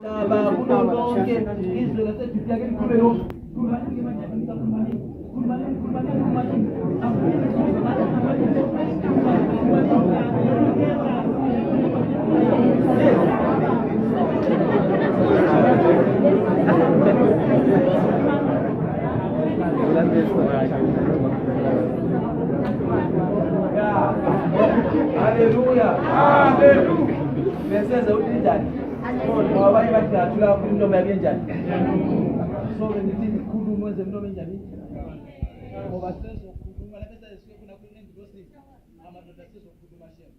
Hallelujah. Hallelujah. Mesenza utinjani? Mwabayi bathatula kunombe yabenjani? So bengithi ikhulumo ezemnobe enjani? Ngoba sezokhuluma lapha esayisuke kuna kunengilosi amadoda sezokhuluma shema.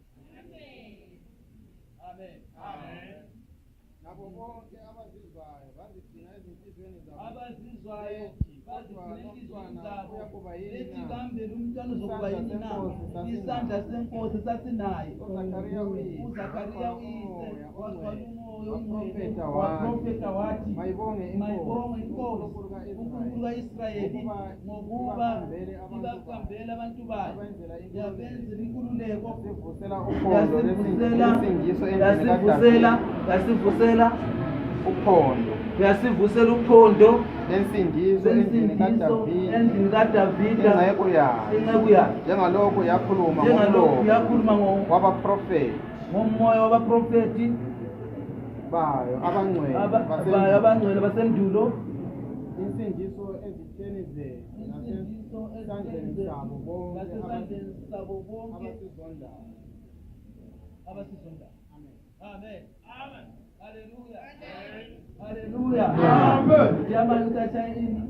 Amen. Amen. Nabo bonke abazizwayo bazigcina ezinhlizweni zabo. Abazizwayo bazigcina ezinhlizweni zabo. Lethi bambele umntwana uzokuba yini na? Isandla senkosi sasinaye. uZakariya uyise waprofeta wathi mayibonge inkosi uNkulunkulu kaIsrayeli ngokuba ibaqambela abantu bayo yabenzela inkululeko yasivusela uphondo lensindiso endlini kaDavida inceku yakhe njengalokhu yakhuluma wabaprofeti ngomoya wabaprofeti bayo abangcwele basendulo insindiso ezitheni zenu nasesandleni sabo bonke abasizondayo. Amen. Amen. Hallelujah. Hallelujah. Amen. Jamani utacha ini.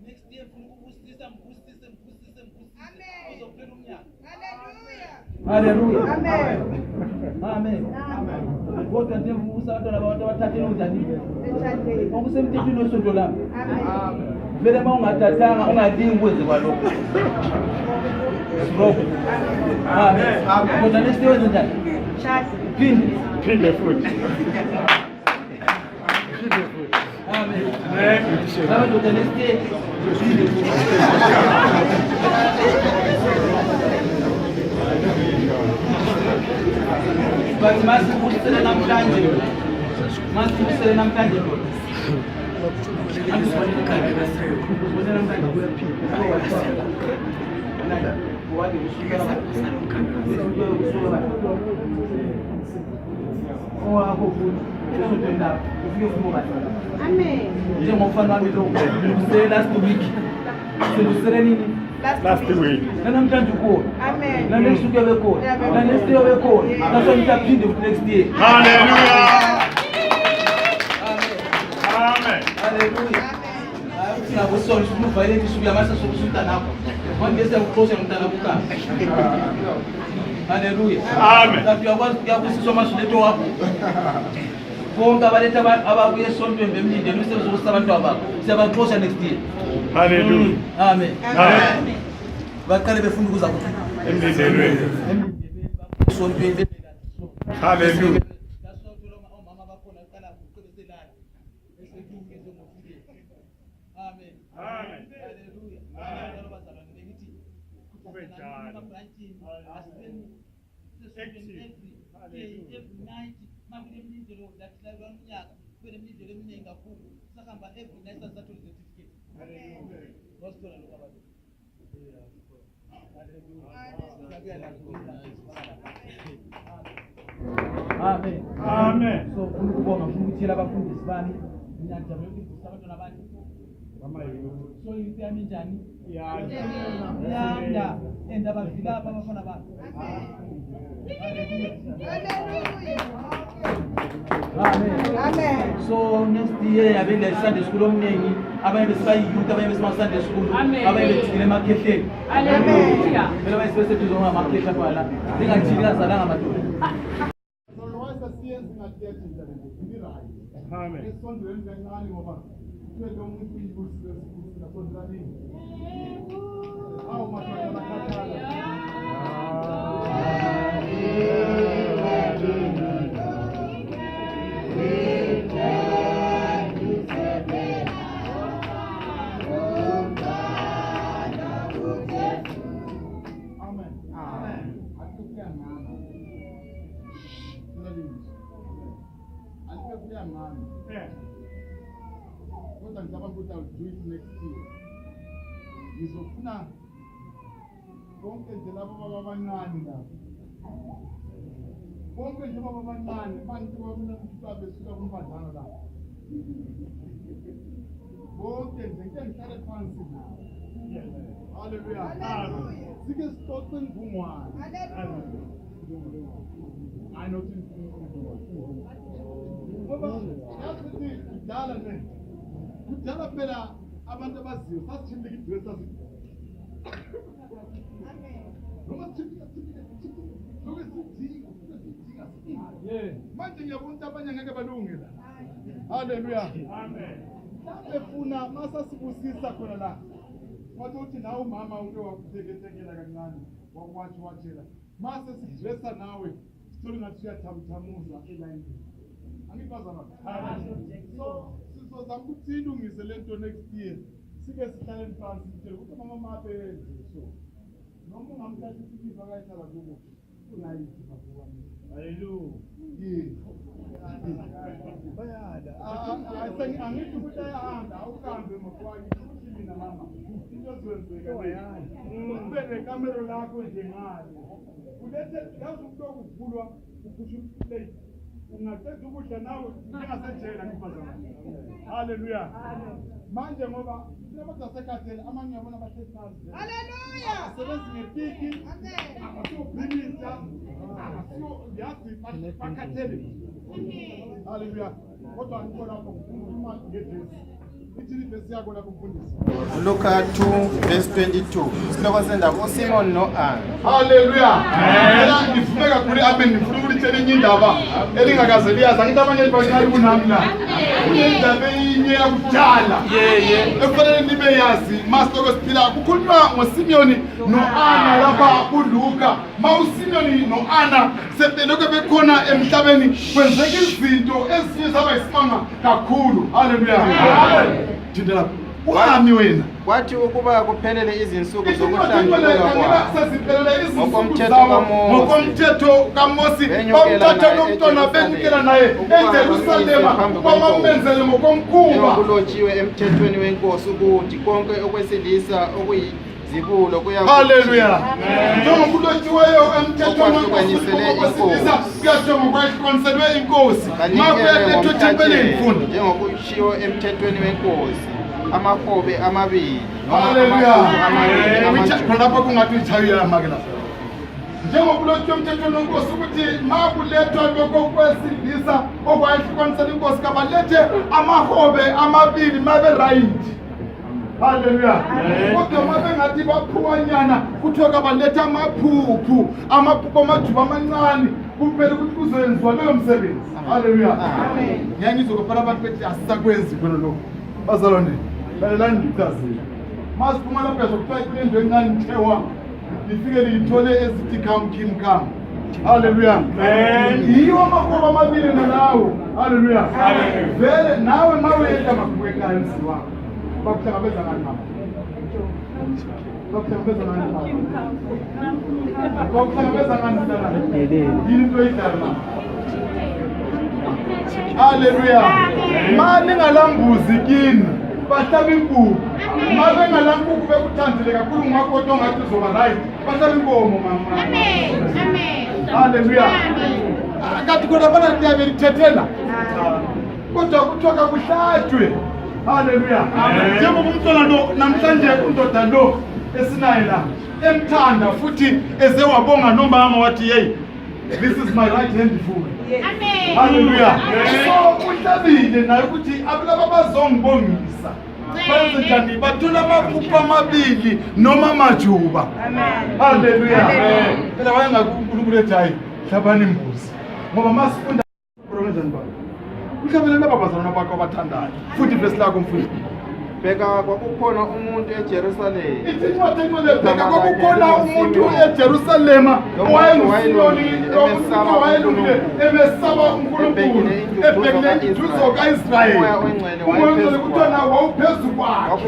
Next year Hallelujah. Amen. Amen. Kodwa nje musa abantwana babantu abathathele unjani? Okusemthethweni osonto lami. Amen. Vele mawungathathanga ungadingi ukwenze kwalokho. Stroke. Amen. Amen. Kodwa nesiwenze njani? Phinde futhi. Amen. Amen. Kodwa nesiwenze phinde futhi. But masibusele namhlanje Amen. Njengomfana wami lo last week. Last week. Namhlanje ukhona. Amen. Next week ukhona. Next year ukhona. Naso ngiyaphinde next year. Hallelujah. Amen. Hallelujah. Amen. Sina bosolo sivale isuya masa sokusuta nakho. Ngese ukuxosha umntana kukhaya. Hallelujah. Amen. Lapho yakwazi ukuyabusiswa masuletho wakho. Bonke abaletha ababuye esontweni bemlindele umsebenzi wokusabantu ababo. Siyabaxosha next year. Hallelujah. Amen. Amen. Baqale befunda ukuza emlindelweni. Esontweni. Hallelujah. Omama bakhona aqala ukuqebeselana. Esekhulumile ngofike. Amen. Amen. Hallelujah. Abantwana bazalwane bengithi kube njalo. Every night mabule imindelo lathi la unyaka kube imindelo eminingi kakhulu sahamba every night sathole certificate. Hallelujah. Gospel lo baba. Amen. Amen. So ukubonga ukutshela abafundisi bami ngiyajabula ukufundisa abantwana bami. So yami njani? Yanda endaba zilapha abafana bami. Amen. Amen. So next year yabele Sunday school omningi abanye besiyouth, abanye besema-Sunday school, abanye bethikile emakhehleni. Hallelujah. Phela abanye sibeseduze ngamakhehla apha lingajiki kazalanga madoda. Amen. Kodwa ngicabanga ukuthi I'll do it next year. Ngizofuna bonke nje labo abancane lapho. Bonke nje abancane bantu babona ukuthi besuka kumbadlana lapho. Bonke nje ngeke ngihlale phansi nabo. Hallelujah. Sike sixoxe ngungwane. I know things. Ngoba yathi kudala nje. Kudala phela abantu abaziyo sasithindeka idress sathi. Amen. Noma manje ngiyabona ukuthi abanye ngeke balunge la. Hallelujah. Amen. Befuna masasibusisa khona la. Wathi uthi nawe umama uke wakutheketekela kancane wakwatshela. Mase sidressa nawe sithole ngathi uyathamthamuza elayini. Angibazana. So sizozama ukuthi silungise lento next year. Sike sihlale phansi sitshela ukuthi mama mabe so. Noma ungamthatha isibizo akayihlala kubo. Unayithi bafowami. Hallelujah. Bayada. Angithi ukuthi ayahamba awuhambe mafowami ukuthi mina mama. Into zenzeka bayada. Ubeke kamera lakho nje ngale. Ulethe yazi umuntu okuvulwa ukhusha plate. Ungaqeda ukudla nawe njengasejela ngibazana. Hallelujah. Manje ngoba laba zasekhathele amanye yabona bahlezi phansi. Hallelujah. Sebenza ngepiki. Amen. Akusubhilisa. Yazi bakhathele. Hallelujah. Kodwa ngikho lapho ukukhuluma ngedress. Ithi verse yakho lapho mfundisi. Luke 2 verse 22. Sihloko sendaba uSimon noAnna. Hallelujah. Mina ngifuna kakhulu abe ngifuna ukulitshela enye indaba elingakaze liyazi. Angithi abanye bayikhali kunami la. Indaba enye yakudala. Ekufanele nibe yazi masihloko siphila kukhulunywa ngoSimoni noAnna lapha kuLuka. MawuSimoni noAnna sebelokho bekhona emhlabeni kwenzeka izinto ezinye zaba isimanga kakhulu. Hallelujah. Jindela wami wena Kwathi ukuba kuphelele izinsuku zokuhlanjululwa ngokomthetho kaMose bamthatha lo mntwana benyukela naye eJerusalema bamamenzele ngokomkhuba kulotshiwe emthethweni wenkosi ukuthi konke okwesilisa okuyizibulo kuya Hallelujah. Njengokulotshiweyo emthethweni wenkosi kuyajongwa kwahlukaniselwe inkosi makulethwe ethempelini mfundi njengokushiwo emthethweni wenkosi amahobe amabili noma lapho kungathi uthayela makela njengokulotshiwe emthethweni wenkosi ukuthi makulethwa lokho kwesilisa okwahlukanisela inkosi kabalethe amahobe amabili mabe right. Hallelujah. Kodwa mabengathi baphuwanyana kuthiwa kabaletha amaphuphu amajuba amancane kuphela ukuthi kuzoyenziwa leyo msebenzi. Hallelujah. Amen. Ngiyangizokufana abantu bethi asisakwenzi khona lokho. Bazalwane, lalelani ngichazile. Masiphuma lapha uzokuthiwa into encane nthewa lifike lithole ezithi come. Hallelujah. Amen. Yiwo amahobe amabili nalawo. Hallelujah. Amen. Vele nawe mawuyeka makuwekayo msiwakho. Bakuhlangabeza ngani mama? Bakuhlangabeza ngani mama? Bakuhlangabeza ngani mama? Yini into eyidala mama? Hallelujah. Mani ngalambuzi kini bahlaba inkukhu. Mabe ngalambuku bekuthandile kakhulu ngakho ongathi uzoba right. Bahlaba inkomo mama. Amen. Amen. Hallelujah. Akathi kodwa bana ndiyabe lithethela. Kodwa kuthiwa kakuhlatshwe. Hallelujah. Amen. Njengoba umntwana lo namhlanje undoda lo esinaye la emthanda futhi eze wabonga nomama wathi hey this is my right hand food. Amen. Hallelujah. So uhlabile naye ukuthi abulaba bazongibongisa Benze njani? Bathola amaphupho amabili noma amajuba. Amen. Haleluya. Phela wayengakuNkulunkulu ethi hayi hlabani imbuzi. Ngoba masifunda provision baba. Uhlabelele abazalwane bakho abathandayo. Futhi verse lakho mfundisi. Bheka kwakukhona umuntu eJerusalema. Bheka kwakukhona umuntu eJerusalema emesaba uNkulunkulu ebhekele intuzo kaIsrayeli. Umoya ongcwele kuthiwa nawo wawuphezu kwakhe.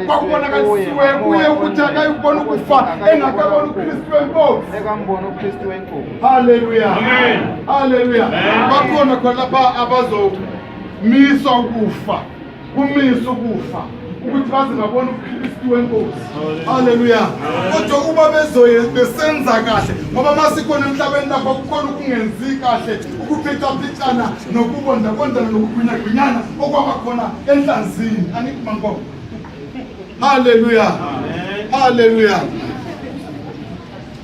Kwakubonakalisiwe kuye ukuthi akayibona ukufa engakabona uKristu wenkosi. Ekambona uKristu wenkosi. Haleluya. Haleluya. Bakhona khona lapha abazomiswa ukufa. Kumiswa ukufa. Ukuthi baze ngabona uKristu wenkosi. Haleluya. Kodwa uma besenza kahle ngoba masikhona emhlabeni lapha kukhona ukungenzi kahle, ukuphicana nokubondabondana nokugwinyagwinyana okwabakhona enhlanzini. Anikumanko. Haleluya. Haleluya.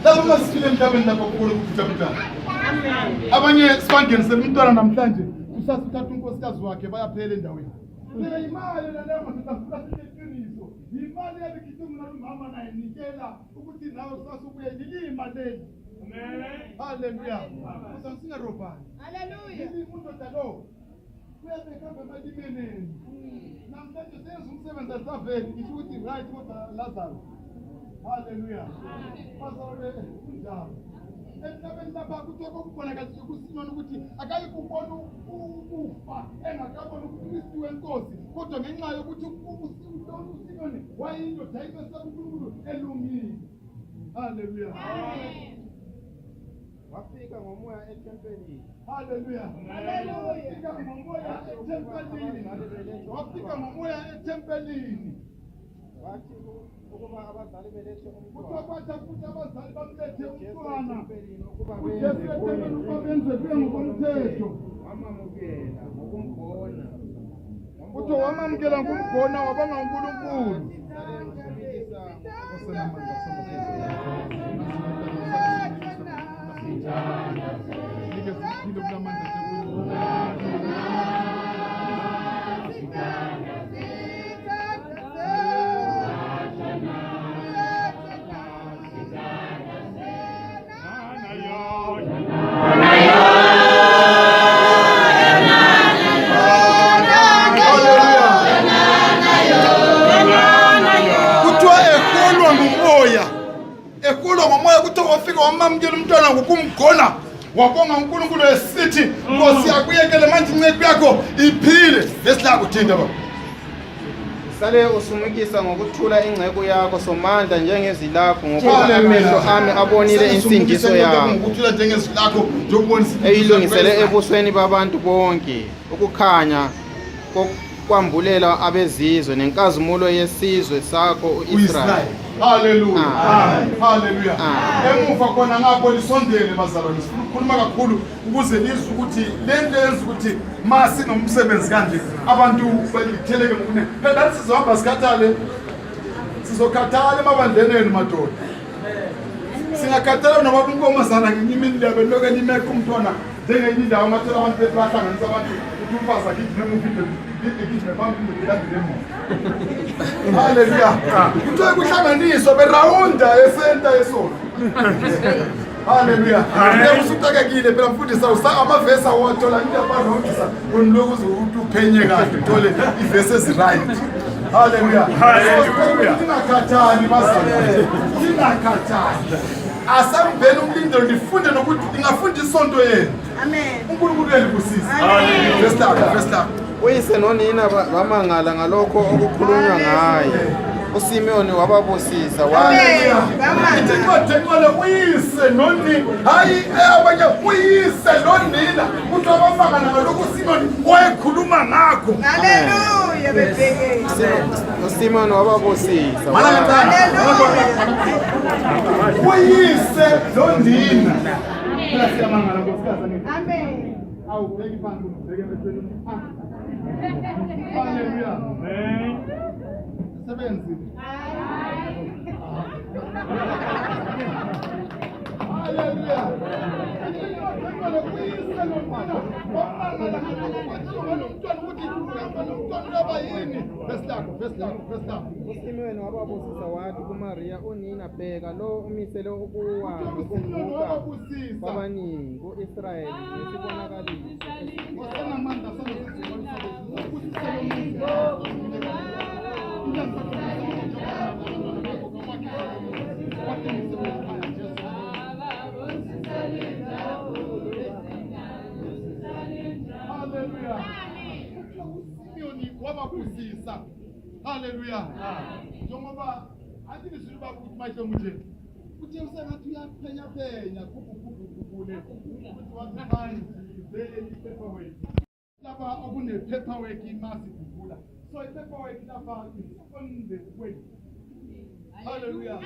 Lapho masifile emhlabeni lapha kukhona ukuphicana. Amen. Abanye sibangenisela umntwana namhlanje usasithatha unkosikazi wakhe bayaphela endaweni. Imali naleyo masitafuna siqiniso. Imali yabekithi mama naye nikela ukuthi nawe sasubuye yilima leli. Amen. Haleluya. Usamsinga robani. Haleluya. Umuntu lo uyabeka emalimeni. Namhlanje senza umsebenzi asaveli ukuthi right kodwa Lazarus. Haleluya. Bazalwe njalo. Emhlabeni lapha kuthiwa kokubonakaliswe kuSimoni ukuthi akayikubona ukufa engakabona uKristu wenkosi, kodwa ngenxa yokuthi uSimoni wayindoda ayimesaba uNkulunkulu elungile. Haleluya. Wafika ngomoya etempelini. Haleluya. Wafika ngomoya etempelini. Wafika ngomoya etempelini. Wathi ukuba abazali belethe umntwana. Kuthiwa futhi abazali bamlethe umntwana. Ukuba benze kuye ngokomthetho. wamamukela ngokumbona. Kuthiwa wamamukela ngokumbona wabanga uNkulunkulu. Ekulwa ngomoya kuthiwa wafika wamamukela umntwana ngokumgona wabonga uNkulunkulu esithi Nkosi yakuyekele manje incebo yakho iphile. Lesilako thinta baba. Sale usumukisa ngokuthula ingcebo yakho somandla njengezilakho ngokuba amehlo ami abonile insindiso yakho. Ngokuthula njengezilakho njengobonisa eyilungisele ebusweni babantu bonke ukukhanya kwambulela abezizwe nenkazimulo yesizwe sakho uIsrael. Haleluya. Haleluya. Emuva khona ngapho lisondele bazalwane. Sifuna ukukhuluma kakhulu ukuze lizwe ukuthi lento yenza ukuthi masi nomsebenzi kanje abantu belitheleke ngokune. Phela sizohamba sikhathale. Sizokhathala emabandleneni madoda. Singakhathala noma kunkomazana ngenyimini lebe lokho enimeka umntwana njengenye indawo amathela abantu behlangana abantu umfazi akithi nemufide ikithi nebambi ngiyadilemo. Haleluya. Kuthiwe kuhlanganiswa berawunda esenta yesona. Haleluya. Usutaqekile phela mfundisa amavesi awathola into yabanokisa unlokuze ukuthi uphenye kahle uthole ivesi eziright. Haleluya. Singakhathali bazalwane. Singakhathali. Asambeni umlindelo lifunde nokuthi ngingafunda isonto yenu. Amen. uNkulunkulu uyalibusisa. Amen. Verse la. Uyise nonina bamangala ngalokho okukhulunywa ngaye. uSimoni wababusisa wathi Thengole uyise nonina hayi abanye uyise nonina uthi abafakana ngalokho uSimoni wayekhuluma ngakho. Haleluya bebheke. uSimoni wababusisa uyise nonina siyamangala nkosikazi. Amen. Awubheki phansi ubheke emehlweni. Haleluya. Amen. Sebenzi. Haleluya. Ngibona uyise lomntwana wamangala kwathiwa lomntwana ukuthi uhamba nomntwana laba yini. Verse lakho. uSimiyoni wababusisa wathi kuMariya unina, bheka lo umisele ukuwa uSimiyoni nokuvuka wababusisa. kwabaningi ku-Israyeli isibonakaliso Wasenamandla Hallelujah. uSimiyoni wababusisa. Hallelujah. Njengoba athi ngisho ukuthi mayihlongo nje. Uthe usengathi uyaphenya kubukule. Ukuthi wathi paperwork. Lapha okune paperwork imasi kubula. So I paperwork lapha is on the way. Hallelujah.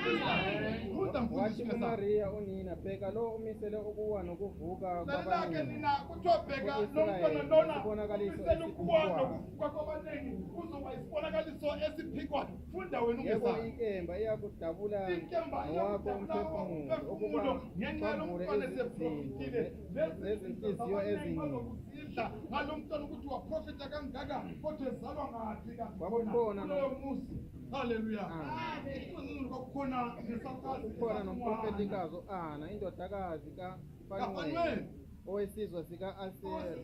wathi kuMariya unina, bheka lo umisele ukuwa nokuvuka Lalake kwabaningi nina kuthiwa bheka lomntwana lona umisele ukuwa nokuvuka kwabaningi kuzoba isibonakaliso esiphikwa. Funda wena yebo ungesazi. inkemba iyakudabula Inkemba nowakho iyakudabula umphefumulo ukuba ngenxa bavule yomntwana izinto eseprofitile nezinhliziyo eziningi. bazokuzidla ngalo mntwana ukuthi waprofita kangaka kodwa ezalwa ngaphi Kwakukhona kuloyo muzi. Haleluya. Kwakukhona kukhona nomprofetikazi u-Ana indodakazi kaFanuweli kaFanuweli owesizwe sika-Aseri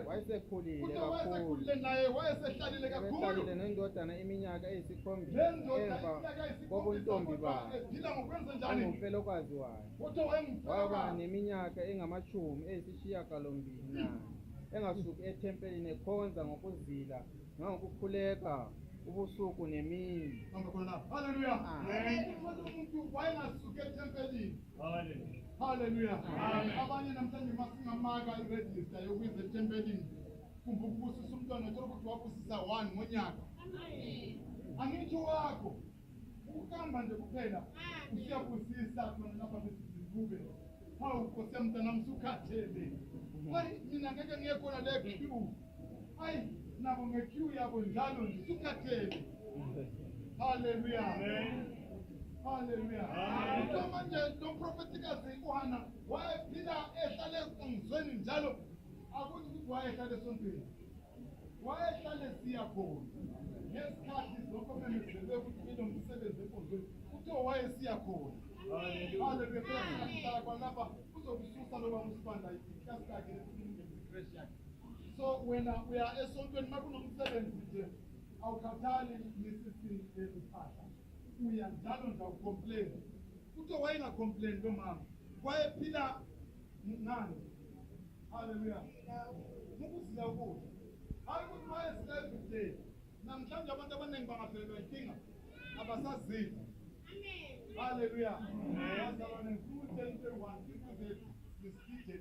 wayesekhulile kakhulu, wayesekhulile naye wayesehlalile kakhulu ebehlalile nendodana iminyaka eyisikhombisa emva kobuntombi bayo, ephila ngokwenza njani angumfelokazi wayo. kodwa Waba neminyaka engamashiyagalombili nane engasuki ethempelini ekhonza ngokuzila nangokukhuleka ubusuku nemini. Haleluya. Umuntu wayengasuke etempelini. Haleluya. Abanye namhlanje masingamaka iregister yokuza etempelini. Kumbuka ubusisa umntwana uthola ukuthi wabusisa 1 ngonyaka. Angithi wakho ukuhamba nje kuphela usiyabusisa khona lapha besizibube. Hawu Nkosi yami mntana msukhathele. Hayi mina ngeke ngiye khona le queue. Hayi nabo ngequeue yabo njalo nje sukhathele. Hallelujah. Hallelujah. Manje lo prophetikazi uHana wayephila ehlale emzweni njalo akuthi ukuthi wayehlale esontweni. Wayehlale siya khona. Ngesikhathi lokho bemezelwe ukuthi kilo umsebenzi enkonzweni uthe wayesiya khona. Hallelujah. Phela kwalapha uzokususa loba usibanda iklasi yakhe ngegrace yakhe. So when we are esontweni makunomsebenzi nje awukhathali nisisi esiphahla. Uya njalo nje ucomplain. Uthe wayenga complain lo mama. Wayephila nani? Hallelujah. Ukuzila ukuthi hayi ukuthi wayesila every day. Namhlanje abantu abaningi bangaphelelwa inkinga abasazidla. Hallelujah. Bazalwane kuThente 1 people they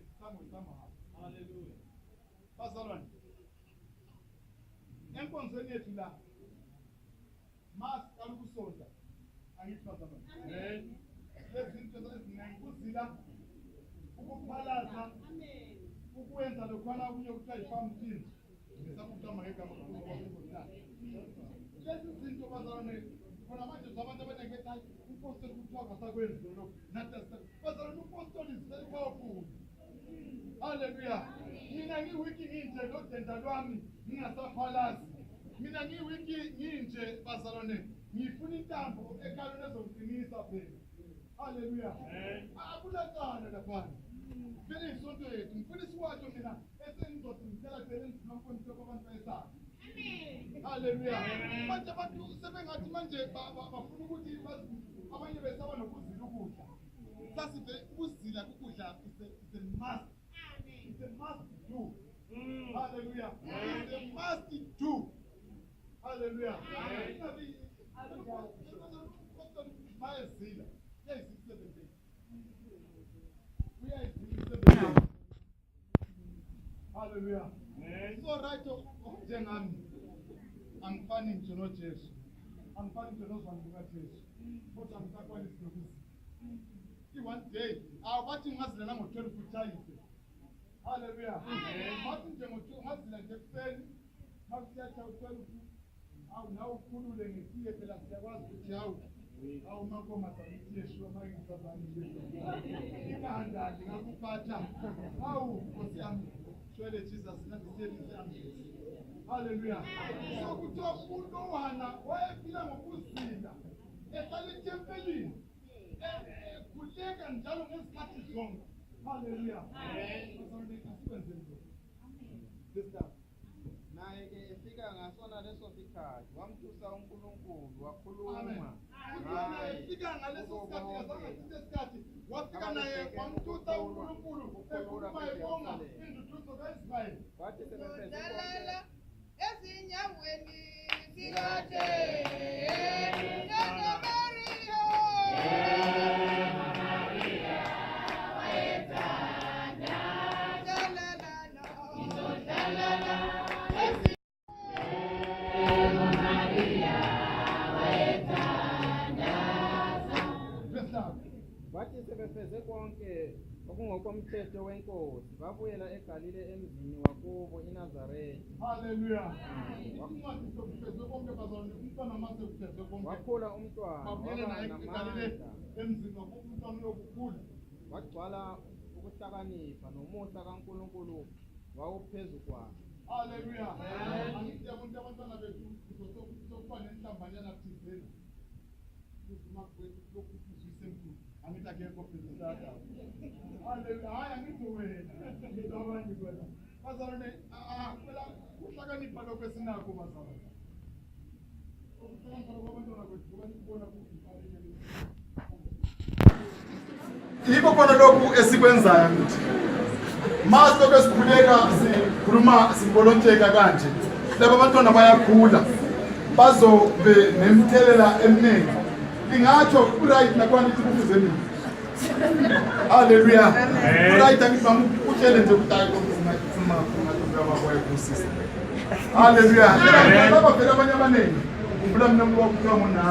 somehow. Hallelujah. Bazalwane. Enkonzweni yethu la mas kalukusonta angithi bazalwane. Lezinto eziningi kuzila ukuphalaza ukwenza lokhana kunye kuthiwa yi-fountain. Ngisakutama ngegama lokuthi lezi zinto bazalwane khona manje abantu abaningi ethi upostoli kuthiwa ngasakwenzi lokho nathi bazalwane upostoli is very powerful. Hallelujah. Mina ngiwiki nginje lodenda lwami ngingasaphalazi. Mina ngiwiki nginje bazalwane ngifuna intambo ekhalweni ezongiqinisa phela. Hallelujah. Akulakana lapha. Vele isonto yethu ngifuna isiwatsho mina esengizothi ngicela phela enginomfundisi kwabantu bayesaba. Hallelujah. Manje abantu sebengathi manje bafuna ukuthi abanye besaba nokuzila ukudla. Sasive ukuzila ukudla is a must. It's a must do. Hallelujah. It's a must do. Hallelujah. Mayezila. Yes, it's 7 days. We are 7 days. Hallelujah. So right njengami angifani nje noJesu. Angifani nje nozwanduka Jesu. Kodwa ngisakwanisa ukuzila. One day, bathi ngazila ngo-12 kutshayise. Hallelujah. Bathi nje ngazila nje ekuseni, masiyatha u-12, nawe ukhulule ngesiye phela siyakwazi ukuthi hawu awumakoma yeshua mayingizazanibanda ndingakuphatha awu nkosi yami shwele jesus nandisiyelisiambuzi haleluya so kuthiwa unowana wayephila ngokuzila ehlala etempelini khuleka njalo ngezikhathi zonke haleluya naye ke efika ngasona leso sikhathi wamthusa uNkulunkulu wakhuluma efika ngaleso sikhathi ngasona sikhathi wafika naye wamthusa uNkulunkulu ekhuluma ebonga induthuzo kaIsrayeli Dalala ezinyaweni zikade Nana Maria wayethanda Dalala no Dalala bathi sebefeze konke okungokomthetho wenkosi babuyela eGalile emzini wakubo iNazaretha. haleluya incwadi sokufezwe konke bazalwane umntwana mase kufezwe konke Wakhula umntwana babuyela waba naye eGalile namandla emzini wakubo umntwana uyokukhula wagcwala ukuhlakanipha nomusa kaNkulunkulu wawuphezu kwakhe. haleluya angithi abantu abantwana bethu sokuba nenhlambanyana thizeni kuzimakwethu lokhu kuzwise enkulu angithi akekho phezulada haleluya hayi angithi wena ngithi abanye kwena bazalwane phela kuhlakanipha lokhu esinakho bazalwane ukuhlakanipha kwabantwana bethu kubanibona yikho khona lokhu esikwenzayo ngithi masilokhu esikhuleka sikhuluma simbolontsheka kanje laba abantwana bayakhula bazobe nemithelela eminingi ingatsho uright nakhona ithi kufuze mina haleluya uright angithi utshele nje ukuthi hayi konke haleluya laba vele abanye abaningi khumbula mina umuntu wakuthiwa ngona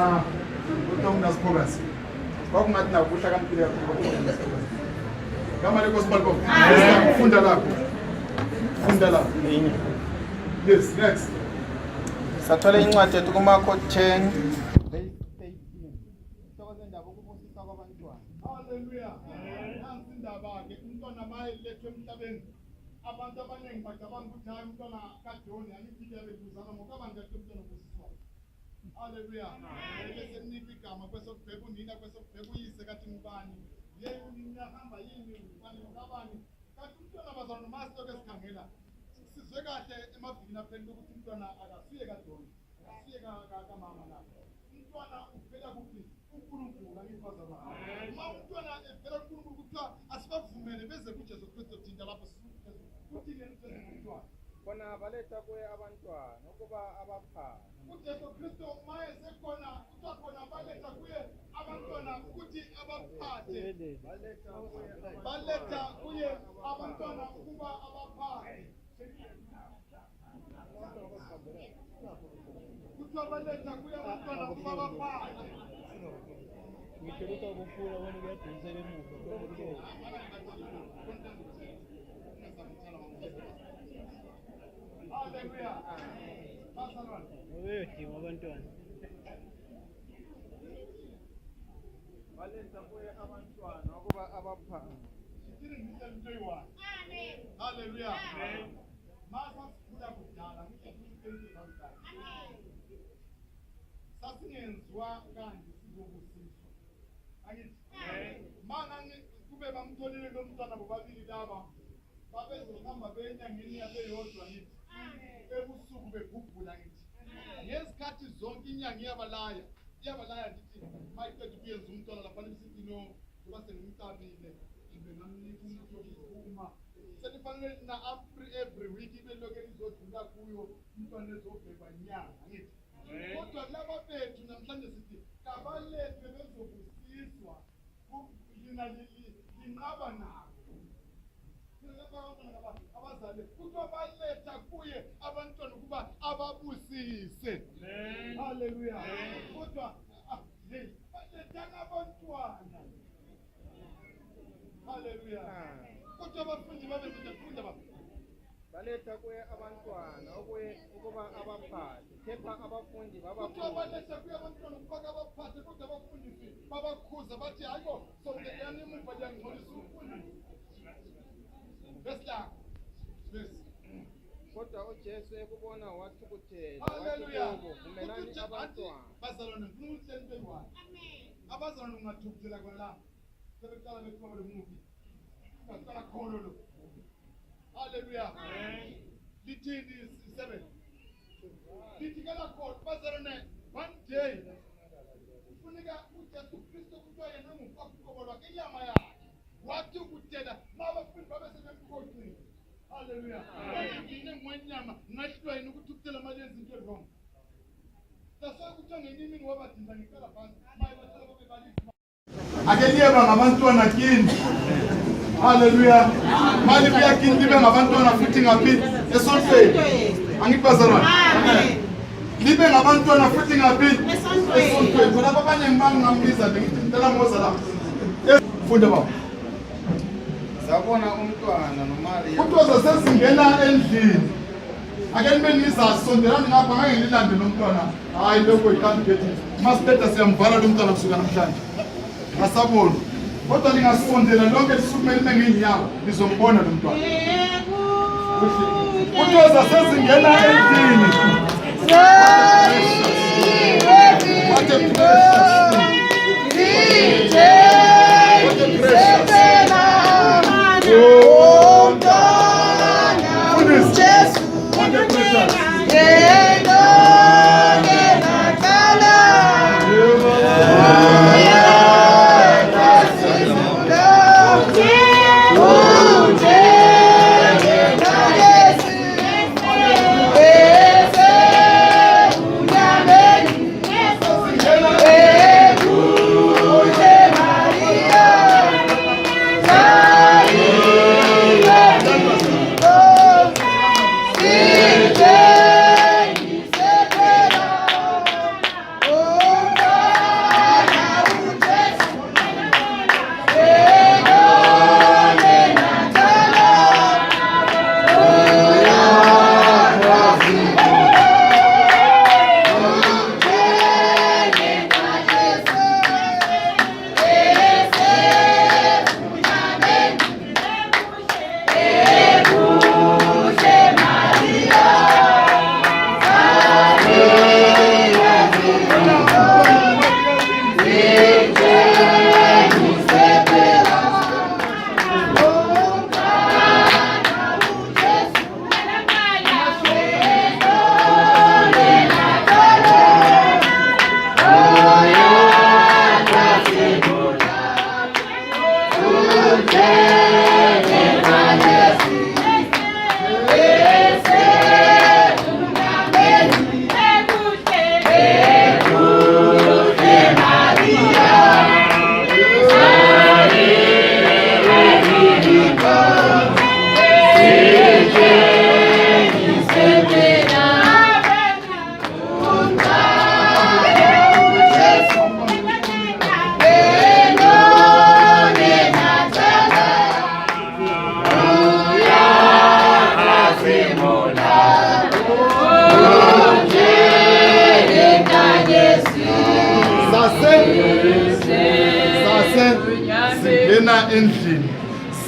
kuthiwa nginasiphokasi kwakungathi nako kuhlakaniphile kakhulu Kama leko sibalbo. Funda lapho. Funda lapho. Yes, next. Sathola incwadi yethu kuMarko 10 verse 18. Sokuze indaba ukubusisa kwabantwana. Hallelujah. Nansi indaba ke umntwana mayelethwe emhlabeni. Abantu abaningi bacabanga ukuthi hayi umntwana kaJoni angithi yabezuzana ngoba abantu bathi umntwana ubusiswa. Hallelujah. Bese ninika igama kwesokubheka unina kwesokubheka uyise kathi ngubani. Yebo niyahamba yini ubani ngabani kanti umntwana bazalwane masitoke sikhangela sizwe kahle emavikini aphela ukuthi umntwana akasiye kaJoni akasiye kamama lapho umntwana uvela kuphi uNkulunkulu angifazana uma umntwana evela kuNkulunkulu kuthiwa asibavumele beze kuJesu Kristu thinta lapho kuthi umntwana Kona baletha kuye abantwana ukuba abaphathe. uJesu Kristu maye sekhona kuthiwa khona baletha kuye abantwana ukuthi abaphathe baletha kuye abantwana ukuba abaphathe kuthiwa baletha kuye abantwana ukuba abaphathe ngicela ukufuna wena kuyadusela emuva haleluya bazalwane uyodinga abantwana Baletha kuye abantwana ukuba abaphathe. Amen. Hallelujah. Amen. Masa sikhula kudala sasingenziwa kanje sizobusiswa. Angithi mana kube bamtholile lo mntwana bobabili laba babezohamba benyangeni yabeyodwa ngithi ebusuku begugula ngithi ngesikhathi zonke inyanga iyabalaya ndithi mayiqeda kuyenza umntwana lapha emsitino kuba sengimcabile ngingamnika umuntu wokuphuma senifanele na every week ibeloke lizodlula kuyo umntwana ezobhekwa inyanga ngithi kodwa laba bethu namhlanje sithi kabalethwe bezobusiswa lina linqaba nabo abazali kuthiwa baletha kuye abantwana ukuba ababusise. Haleluya. Kodwa balethana abantwana. Haleluya. Kodwa abafundi babezofunda Baletha kuye abantwana ukuba abaphathe. kepha abafundi kuthiwa babakhuza baletha kuye abantwana ukufaka abaphathe kodwa abafundisi babakhuza bathi hayibo sondelani emuva liyangcolisa umfundisi besilanga kodwa uJesu ekubona wathukuthela haleluya wathi kubo vumelani abantwana bazalwane ngifuna ukuhleni beyiwani abazalwane ungathukuthela kona sebeqala bekhona lemuvi baqala khona lo haleluya lithini 7 lithi kala khona bazalwane one day kufuneka uJesu Kristu kuthiwa yena ngumqobo lwakhe inyama yakhe wathi ukutela mabafundi babesebemkhoxile haleluya ngine ngwenyama ngahlwa yini ukuthi ukutela mali yezinto wrong sasoke kuthiwa ngenye imini wabadinda ngicela phansi maye batshela babe balisi ake liyeba ngabantwana kini haleluya mali kuya kini libe ngabantwana futhi ngaphi esontweni angithi bazalwane libe ngabantwana futhi ngaphi esontweni khona abanye ngibangambiza ngithi ngicela moza la funda baba sabona umntwana noMaria kuthiwa sesingena endlini ake nibe nizasondelani ngapha ngeke ngililande lo mntwana hayi lokho ikanti masithetha siyamvala lo mntwana kusuka namhlanje ngasabona kodwa lingasondela lonke lisukume libe ngeenyawo lizombona lo mntwana kuthiwa sesingena endlini What a precious singena endlini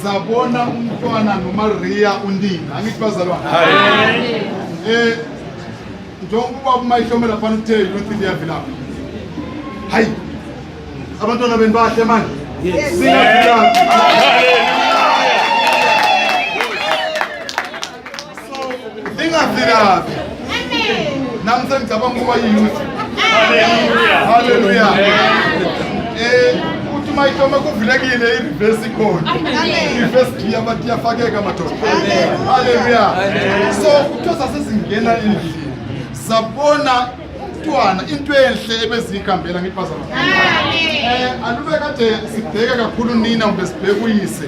sabona umntwana noMaria undina angithi bazalwane njengoba umayihlomela phana uthe ukuthi liyavilapha hayi abantwana beni bahle manje singavilaphi singavilaphi nami sengicabanga ukuba yiyouth haleluya uthi mayihlome kuvulekile i-reverse ikhona i-reverse gear bathi iyafakeka madoda haleluya so kuthiwa sasesingena endlini sabona umntwana into enhle ebeziyihambela ngithi bazalwane alube kade sibheke kakhulu nina kumbe sibheke uyise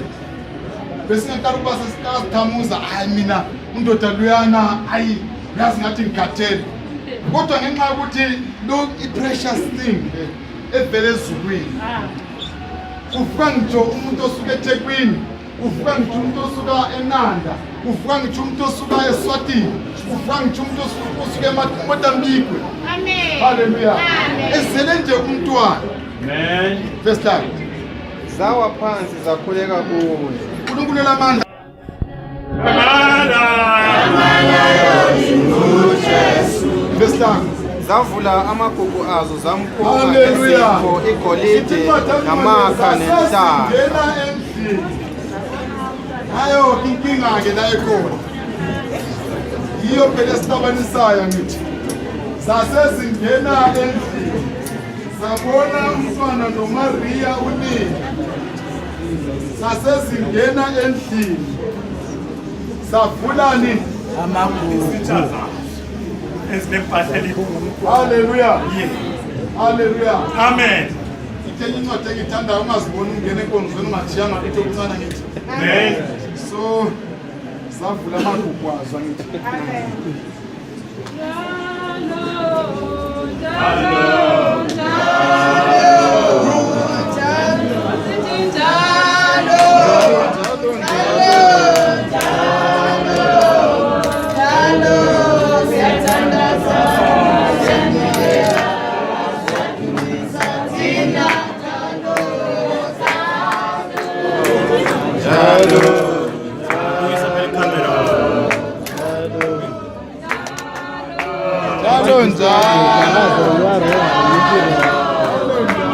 besingaqala ukuba sesithamuza hayi mina undoda luyana hayi uyazi ngathi ngikhathele kodwa ngenxa yokuthi lo i-precious thing evele ezulwini uvuka ngitsho umuntu osuka eThekwini uvuka ngitsho umuntu osuka eNanda uvuka ngitsho umuntu osuka eSwatini ufangitsho umuntu osuke eMozambique. Amen. Haleluya. Amen. Ezele nje umntwana. Amen. Verse 9. zawa phansi zakhuleka kuye. uNkulunkulu lamandla. Verse 9. Zavula amagugu azo zamkhupha Haleluya. izipho, igolide namakha nenhlaka. Ngena endlini. Ayo inkinga ke la ekhona. Yiyo phela esixabanisayo ngithi. Sasezingena endlini. Sabona umntwana noMaria unini. Sasezingena endlini. Savulani amagugu Haleluya. Haleluya. Amen. Itenye incwadi engithandayo ungazibona ungena enkonzweni ungathiyanga into okuncane ngithi. Amen. So savula amagugu azo ngithi.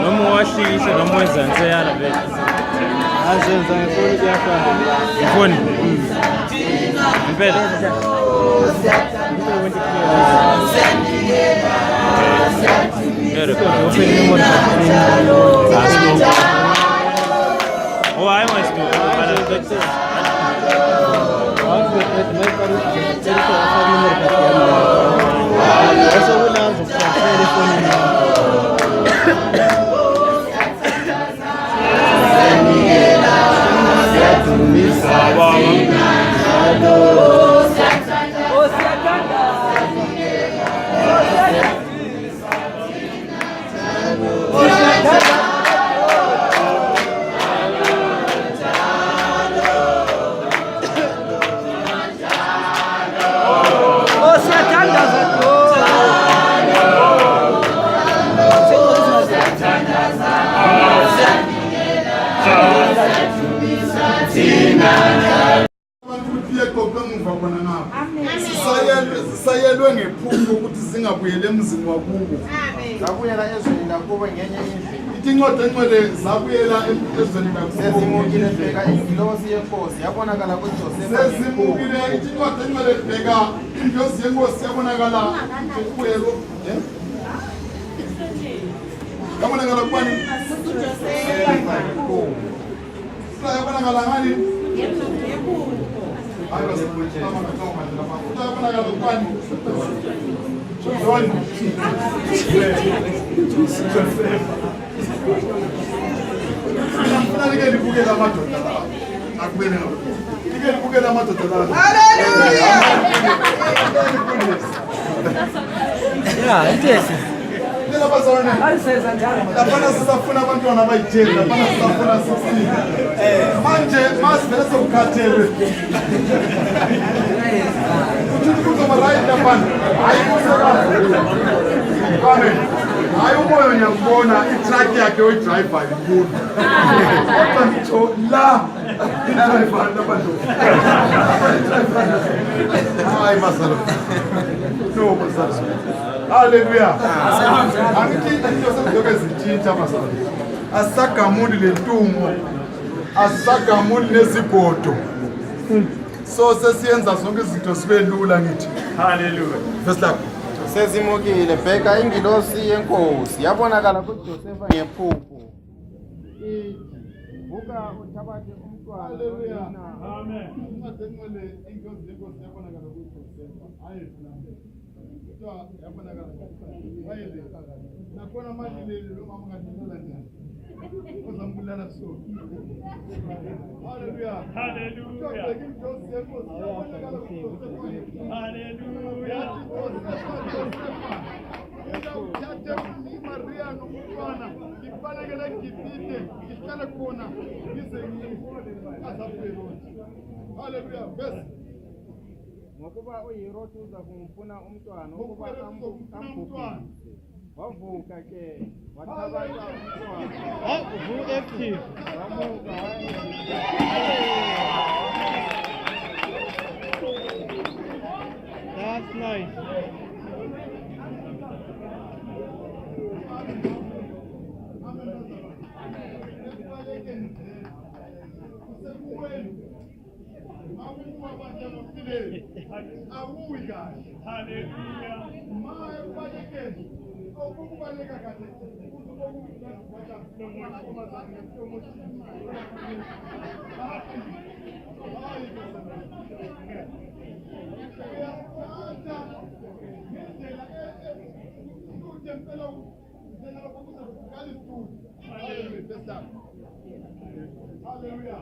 noma washisa noma wenzanse yala vele azenza ngefoni kuyafana ngefoni impela oh I must do Sayelwe ngephupho ukuthi zingabuyele emzini wakubo. Zabuyela ezweni lakubo ngenye indlela. Ithi incwadi engcwele zabuyela ezweni lakubo. Sezimukile bheka ingilosi yenkosi yabonakala kuJosefa. Sezimukile ithi incwadi engcwele bheka ingilosi yenkosi yabonakala kuYero. Yabonakala kubani? kuJosefa. Yabonakala ngani? Lapana sisafuna abantwana abayitsheli, lapana sisafuna 16. Manje masivele sokukhathelwe. Uthi kuzoba right lapana. Hayi kusekazi. Amen. Hayi umoya ngiyabona i-truck yakhe oyi-driver inkulu. Kodwa ngitsho la i-driver lapha. Hayi masalo. No masalo. Haleluya. Angithi into sezizokwe zitshintsha masalo. Asisagamuli lentungo. Asisagamuli nezigodo. So sesiyenza zonke izinto sibe lula ngithi. Hallelujah. Verse lapho. Sezimukile bheka ingilosi yenkosi yabonakala kuJosefa ngephupho. Ithi vuka uthabathe umntwana. Haleluya. Amen. Incwadi engcwele ingilosi yenkosi yabonakala kuJosefa. Ayedlula. Yabonakala. Wayedlula. Nakhona manje leli lo mama ngadlula njani? Ozambulala so. Hallelujah. Hallelujah. Hallelujah. Maria nomntwana ifanekele ngipite ihlale khona ngize ngize azaphelona. Hallelujah. Verse ngokuba uHerodi uza kumfuna umntwana ukuba ambhubhise. Wavuka ke wathabatha umntwana active wamuka That's nice. Hallelujah.